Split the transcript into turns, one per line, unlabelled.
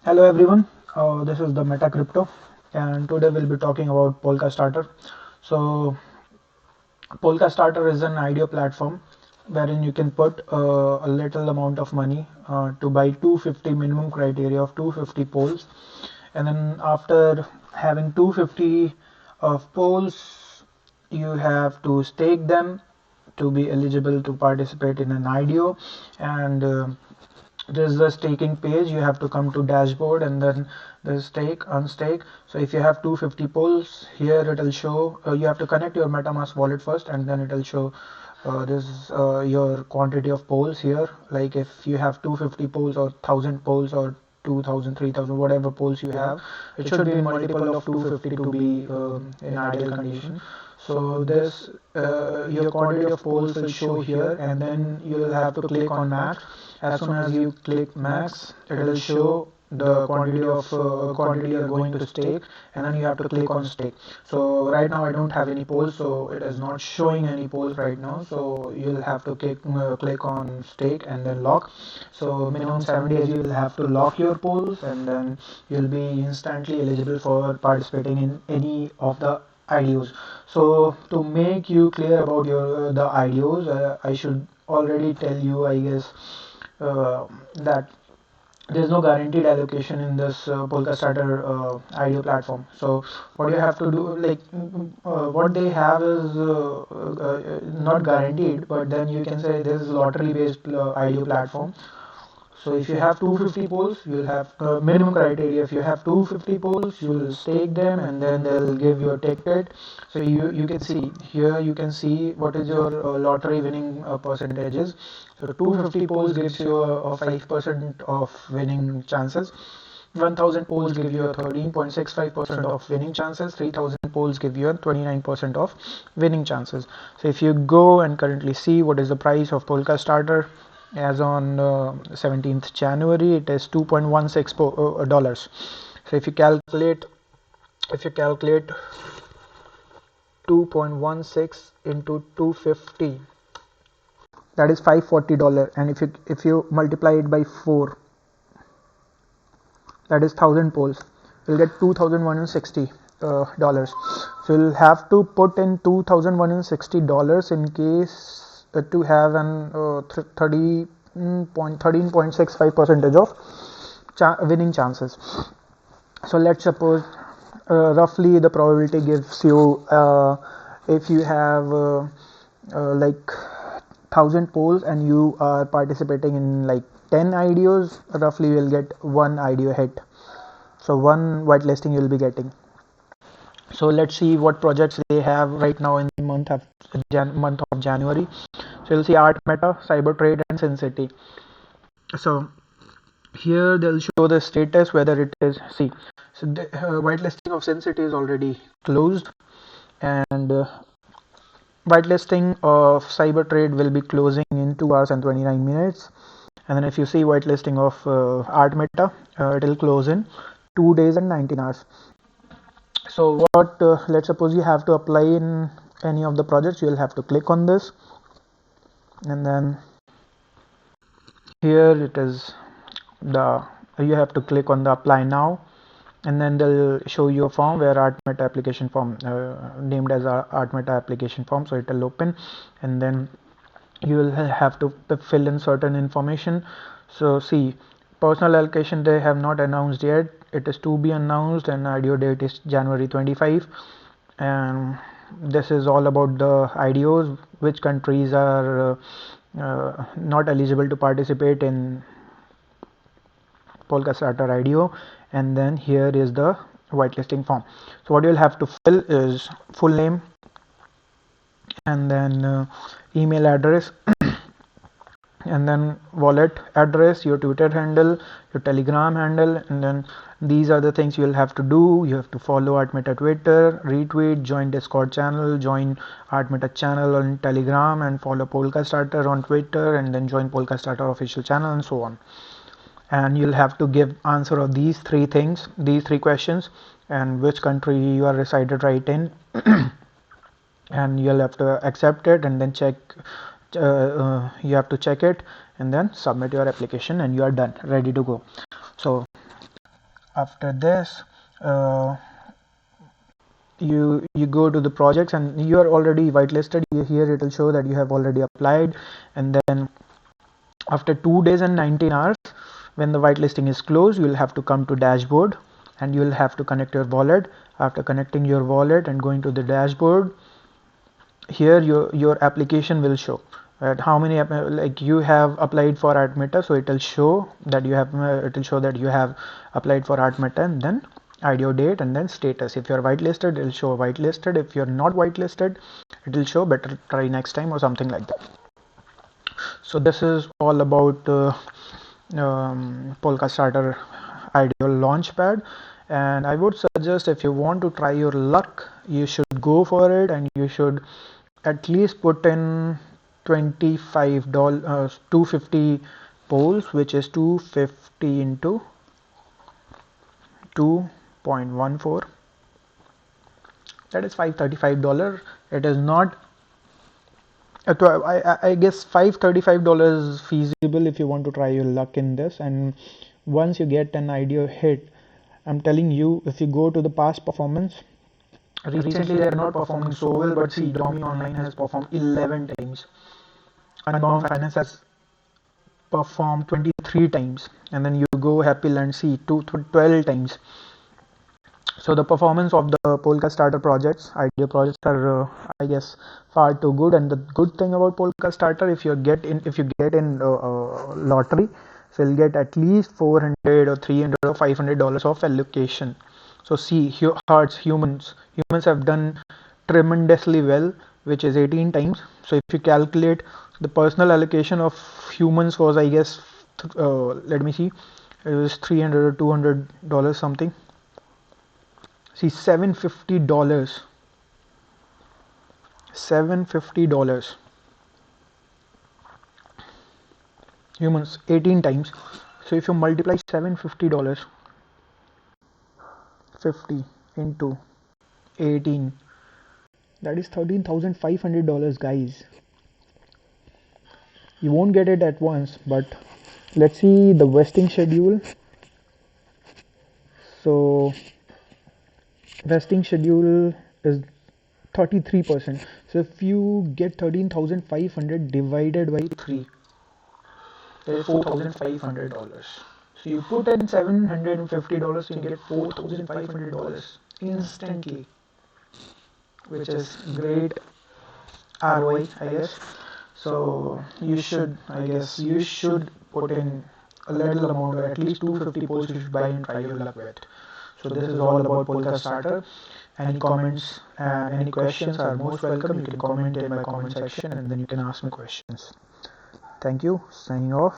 Hello everyone, this is the Meta Crypto, and today we'll be talking about Polka Starter. So, Polka Starter is an IDO platform wherein you can put a little amount of money to buy 250 minimum criteria of 250 polls, and then after having 250 of polls, you have to stake them to be eligible to participate in an IDO, and this is the staking page. You have to come to dashboard and then the stake unstake. So if you have 250 polls here, it will show you have to connect your MetaMask wallet first, and then it will show this your quantity of polls here. Like if you have 250 polls or 1000 polls or 2000, 3000, whatever polls you have, it should be in multiple of 250 to be in ideal condition. So this your quantity of polls will show here, and then you will have to click on max. As soon as you click max, it will show the quantity you're going to stake, and then you have to click on stake. So right now I don't have any polls, so it is not showing any polls right now. So you'll have to click on stake and then lock. So minimum 7 days you will have to lock your polls, and then you'll be instantly eligible for participating in any of the IDOs. So to make you clear about your the IDOs, I should already tell you, I guess, that there's no guaranteed allocation in this Polka Starter IDO platform. So what you have to do, like what they have is not guaranteed, but then you can say this is lottery based IDO platform. So if you have 250 polls, you will have minimum criteria. If you have 250 polls, you will stake them, and then they'll give you a ticket. So you can see here, you can see what is your lottery winning percentages. So 250 polls gives you a 5% of winning chances. 1000 polls give you a 13.65% of winning chances. 3000 polls give you a 29% of winning chances. So if you go and currently see what is the price of Polka Starter, as on 17th January, it is $2.16. So if you calculate 2.16 into 250, that is $540, and if you multiply it by 4, that is 1000 polls, you'll get $2,160. So you'll have to put in $2,160 in case to have an 13.65 percentage of winning chances. So let's suppose roughly the probability gives you if you have like 1000 polls and you are participating in like 10 IDOs, roughly you will get one IDO hit. So one whitelisting you will be getting. So let's see what projects they have right now in the month of January. So you'll see Art Meta, Cybertrade, and SinCity. So here they'll show the status whether it is so the whitelisting of SinCity is already closed, and whitelisting of Cybertrade will be closing in 2 hours and 29 minutes. And then if you see whitelisting of Art Meta, it will close in 2 days and 19 hours. So what let's suppose you have to apply in any of the projects, you will have to click on this, and then here it is you have to click on the apply now, and then they'll show you a form where Art Meta application form named as Art Meta application form. So it will open, and then you will have to fill in certain information. So see, personal allocation they have not announced yet, it is to be announced, and IDO date is January 25. And this is all about the IDOs, which countries are not eligible to participate in Polka Starter IDO, and then here is the whitelisting form. So what you'll have to fill is full name, and then email address, and then wallet address, your Twitter handle, your Telegram handle, and then these are the things you'll have to do. You have to follow Art Meta Twitter, retweet, join Discord channel, join Art Meta channel on Telegram, and follow Polka Starter on Twitter, and then join Polka Starter official channel, and so on. And you'll have to give answer of these three things, these three questions, and which country you are resided right in. And you'll have to accept it, and then check you have to check it, and then submit your application, and you are done, ready to go. So After this, you go to the projects and you are already whitelisted. Here it will show that you have already applied, and then after 2 days and 19 hours, when the whitelisting is closed, you will have to come to dashboard and you will have to connect your wallet. After connecting your wallet and going to the dashboard, here your application will show at how many like you have applied for Artmeta, so it will show that you have applied for Artmeta, and then IDO date and then status. If you're whitelisted, it will show whitelisted. If you're not whitelisted, it will show better try next time or something like that. So this is all about Polkastarter IDO Launchpad, and I would suggest if you want to try your luck, you should go for it, and you should at least put in $25 250 poles, which is 250 into 2.14, that is $535. It is not I guess $535 is feasible if you want to try your luck in this. And once you get an IDO hit, I'm telling you, if you go to the past performance, recently they are not performing so well, but see, Domi Online has performed 11 times, Unbound Finance has performed 23 times, and then you go Happy Land C 12 times. So the performance of the Polkastarter projects, IDO projects, are I guess far too good. And the good thing about Polkastarter, if you get in lottery, so you'll get at least 400 or 300 or $500 of allocation. So see, humans have done tremendously well, which is 18 times. So if you calculate, the personal allocation of humans was, I guess, let me see, it was $300 or $200 something. See, $750. $750. Humans 18 times. So if you multiply $750, 50 into 18, that is $13,500, guys. You won't get it at once, but let's see the vesting schedule. So vesting schedule is 33%. So if you get 13,500 divided by 3, that is $4,500. So you put in $750, you get $4,500 instantly, which is great ROI, I guess. So you should put in a little amount, or at least 250 poles you should buy and try your luck with. So this is all about Polkastarter. Any comments and any questions are most welcome. You can comment in my comment section, and then you can ask me questions. Thank you. Signing off.